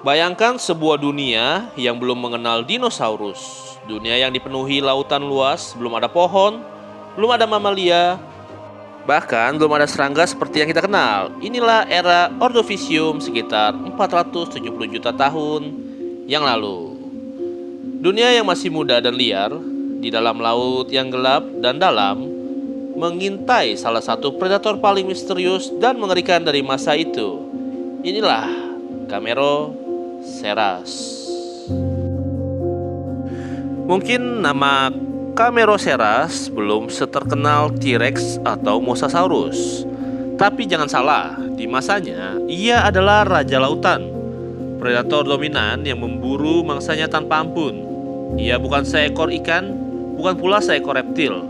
Bayangkan sebuah dunia yang belum mengenal dinosaurus. Dunia yang dipenuhi lautan luas, belum ada pohon, belum ada mamalia, bahkan belum ada serangga seperti yang kita kenal. Inilah era Ordovisium sekitar 470 juta tahun yang lalu. Dunia yang masih muda dan liar, di dalam laut yang gelap dan dalam, mengintai salah satu predator paling misterius dan mengerikan dari masa itu. Inilah Cameroceras. Mungkin nama Cameroceras belum seterkenal T-Rex atau Mosasaurus. Tapi jangan salah, di masanya ia adalah raja lautan, predator dominan yang memburu mangsanya tanpa ampun. Ia bukan seekor ikan, bukan pula seekor reptil.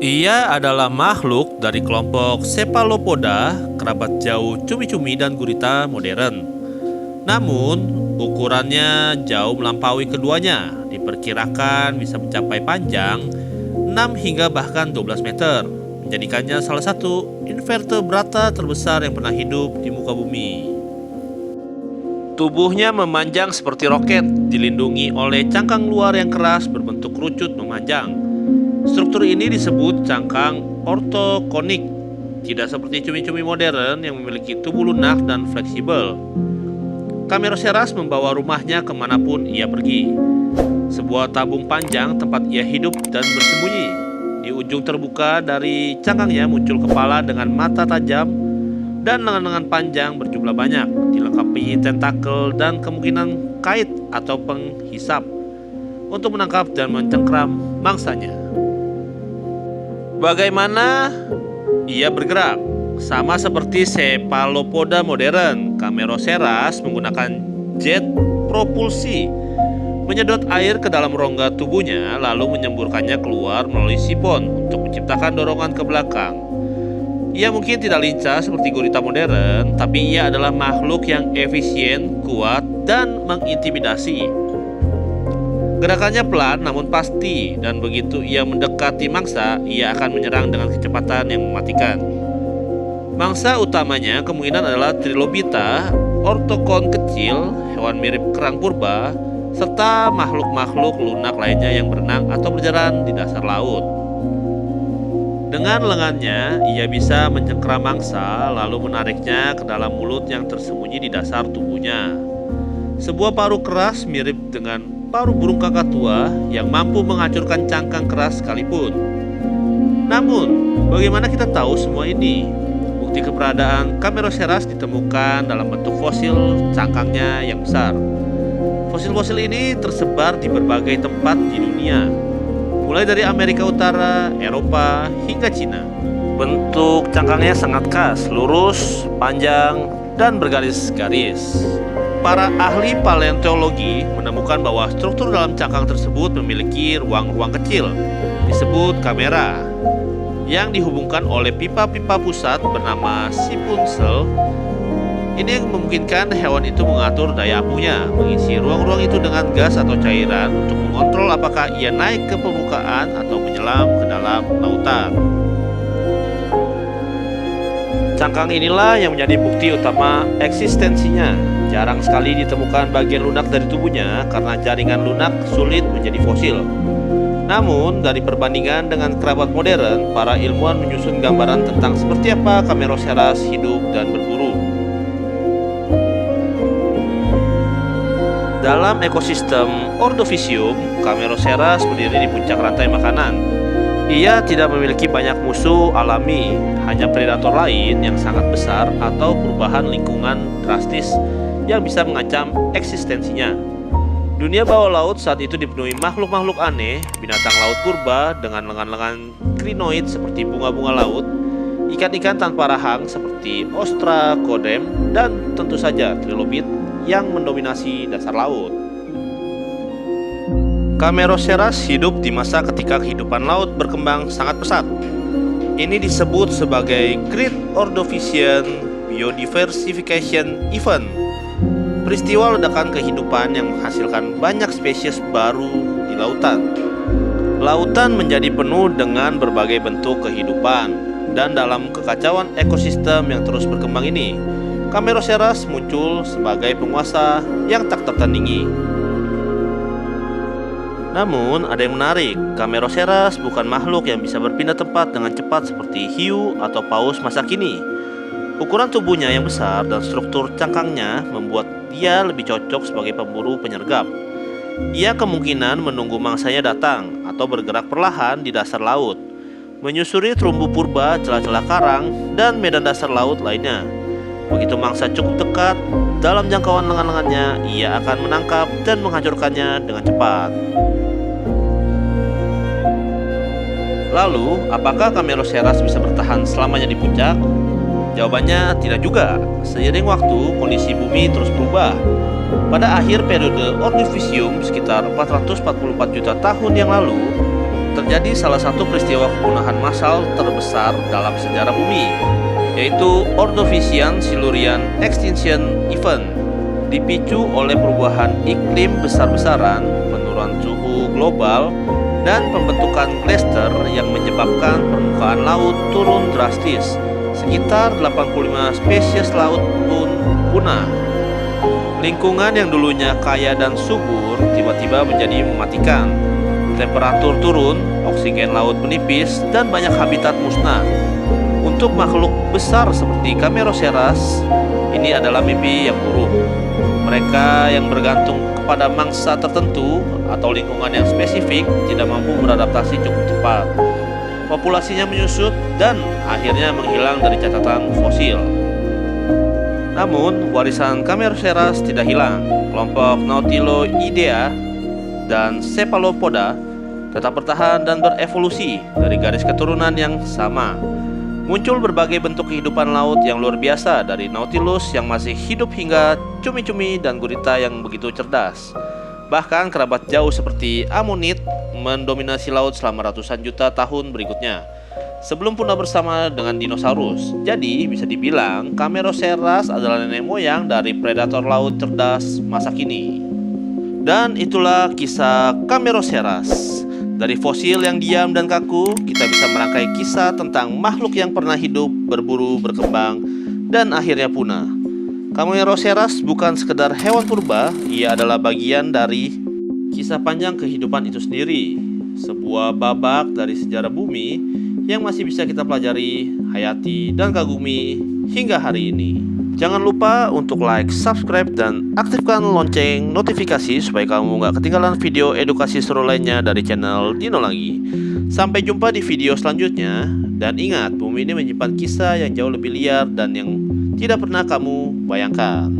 Ia adalah makhluk dari kelompok Cephalopoda, kerabat jauh cumi-cumi dan gurita modern. Namun, ukurannya jauh melampaui keduanya. Diperkirakan bisa mencapai panjang 6 hingga bahkan 12 meter, menjadikannya salah satu invertebrata terbesar yang pernah hidup di muka bumi. Tubuhnya memanjang seperti roket, dilindungi oleh cangkang luar yang keras berbentuk kerucut memanjang. Struktur ini disebut cangkang ortokonik, tidak seperti cumi-cumi modern yang memiliki tubuh lunak dan fleksibel. Cameroceras membawa rumahnya kemanapun ia pergi. Sebuah tabung panjang tempat ia hidup dan bersembunyi. Di ujung terbuka dari cangkangnya muncul kepala dengan mata tajam dan lengan-lengan panjang berjumlah banyak, dilengkapi tentakel dan kemungkinan kait atau penghisap untuk menangkap dan mencengkram mangsanya. Bagaimana ia bergerak? Sama seperti Cephalopoda modern, Cameroceras menggunakan jet propulsi, menyedot air ke dalam rongga tubuhnya lalu menyemburkannya keluar melalui sifon untuk menciptakan dorongan ke belakang. Ia mungkin tidak lincah seperti gurita modern, tapi ia adalah makhluk yang efisien, kuat, dan mengintimidasi. Gerakannya pelan namun pasti, dan begitu ia mendekati mangsa, ia akan menyerang dengan kecepatan yang mematikan. Mangsa utamanya kemungkinan adalah Trilobita, ortokon kecil, hewan mirip kerang purba, serta makhluk-makhluk lunak lainnya yang berenang atau berjalan di dasar laut. Dengan lengannya, ia bisa mencengkeram mangsa lalu menariknya ke dalam mulut yang tersembunyi di dasar tubuhnya. Sebuah paruh keras mirip dengan paruh burung kakatua yang mampu menghancurkan cangkang keras sekalipun. Namun, bagaimana kita tahu semua ini? Bukti keberadaan Cameroceras ditemukan dalam bentuk fosil cangkangnya yang besar. Fosil-fosil ini tersebar di berbagai tempat di dunia, mulai dari Amerika Utara, Eropa, hingga Cina. Bentuk cangkangnya sangat khas, lurus, panjang, dan bergaris-garis. Para ahli paleontologi menemukan bahwa struktur dalam cangkang tersebut memiliki ruang-ruang kecil, disebut kamera, yang dihubungkan oleh pipa-pipa pusat bernama siphon. Ini memungkinkan hewan itu mengatur daya apungnya, mengisi ruang-ruang itu dengan gas atau cairan untuk mengontrol apakah ia naik ke permukaan atau menyelam ke dalam lautan. Cangkang inilah yang menjadi bukti utama eksistensinya. Jarang sekali ditemukan bagian lunak dari tubuhnya karena jaringan lunak sulit menjadi fosil. Namun, dari perbandingan dengan kerabat modern, para ilmuwan menyusun gambaran tentang seperti apa Cameroceras hidup dan berburu. Dalam ekosistem Ordovisium, Cameroceras berdiri di puncak rantai makanan. Ia tidak memiliki banyak musuh alami, hanya predator lain yang sangat besar atau perubahan lingkungan drastis yang bisa mengancam eksistensinya. Dunia bawah laut saat itu dipenuhi makhluk-makhluk aneh, binatang laut purba dengan lengan-lengan krinoid seperti bunga-bunga laut, ikan-ikan tanpa rahang seperti ostracoderm, dan tentu saja trilobit yang mendominasi dasar laut. Cameroceras hidup di masa ketika kehidupan laut berkembang sangat pesat. Ini disebut sebagai Great Ordovician Biodiversification Event, peristiwa ledakan kehidupan yang menghasilkan banyak spesies baru di lautan. Lautan menjadi penuh dengan berbagai bentuk kehidupan, dan dalam kekacauan ekosistem yang terus berkembang ini, Cameroceras muncul sebagai penguasa yang tak tertandingi. Namun, ada yang menarik. Cameroceras bukan makhluk yang bisa berpindah tempat dengan cepat seperti hiu atau paus masa kini. Ukuran tubuhnya yang besar dan struktur cangkangnya membuat dia lebih cocok sebagai pemburu penyergap. Ia kemungkinan menunggu mangsanya datang atau bergerak perlahan di dasar laut, menyusuri terumbu purba, celah-celah karang, dan medan dasar laut lainnya. Begitu mangsa cukup dekat, dalam jangkauan lengan-lengannya, ia akan menangkap dan menghancurkannya dengan cepat. Lalu, apakah Cameroceras bisa bertahan selamanya di puncak? Jawabannya tidak juga. Seiring waktu, kondisi bumi terus berubah. Pada akhir periode Ordovisium sekitar 444 juta tahun yang lalu, terjadi salah satu peristiwa kepunahan massal terbesar dalam sejarah bumi, yaitu Ordovician Silurian Extinction Event. Dipicu oleh perubahan iklim besar-besaran, penurunan suhu global, dan pembentukan glacier yang menyebabkan permukaan laut turun drastis. Sekitar 85 spesies laut pun punah. Lingkungan yang dulunya kaya dan subur tiba-tiba menjadi mematikan. Temperatur turun, oksigen laut menipis, dan banyak habitat musnah. Untuk makhluk besar seperti Cameroceras, ini adalah mimpi yang buruk. Mereka yang bergantung kepada mangsa tertentu atau lingkungan yang spesifik tidak mampu beradaptasi cukup cepat. Populasinya menyusut dan akhirnya menghilang dari catatan fosil. Namun, warisan Cameroceras tidak hilang. Kelompok Nautiloidea dan Cephalopoda tetap bertahan dan berevolusi dari garis keturunan yang sama. Muncul berbagai bentuk kehidupan laut yang luar biasa, dari Nautilus yang masih hidup hingga cumi-cumi dan gurita yang begitu cerdas. Bahkan kerabat jauh seperti amonit mendominasi laut selama ratusan juta tahun berikutnya, sebelum punah bersama dengan dinosaurus. Jadi bisa dibilang Cameroceras adalah nenek moyang dari predator laut cerdas masa kini. Dan itulah kisah Cameroceras. Dari fosil yang diam dan kaku, kita bisa merangkai kisah tentang makhluk yang pernah hidup, berburu, berkembang, dan akhirnya punah. Cameroceras bukan sekedar hewan purba, ia adalah bagian dari kisah panjang kehidupan itu sendiri. Sebuah babak dari sejarah bumi yang masih bisa kita pelajari, hayati, dan kagumi hingga hari ini. Jangan lupa untuk like, subscribe, dan aktifkan lonceng notifikasi supaya kamu gak ketinggalan video edukasi seru lainnya dari channel Dino Lagi. Sampai jumpa di video selanjutnya. Dan ingat, bumi ini menyimpan kisah yang jauh lebih liar dan yang tidak pernah kamu bayangkan.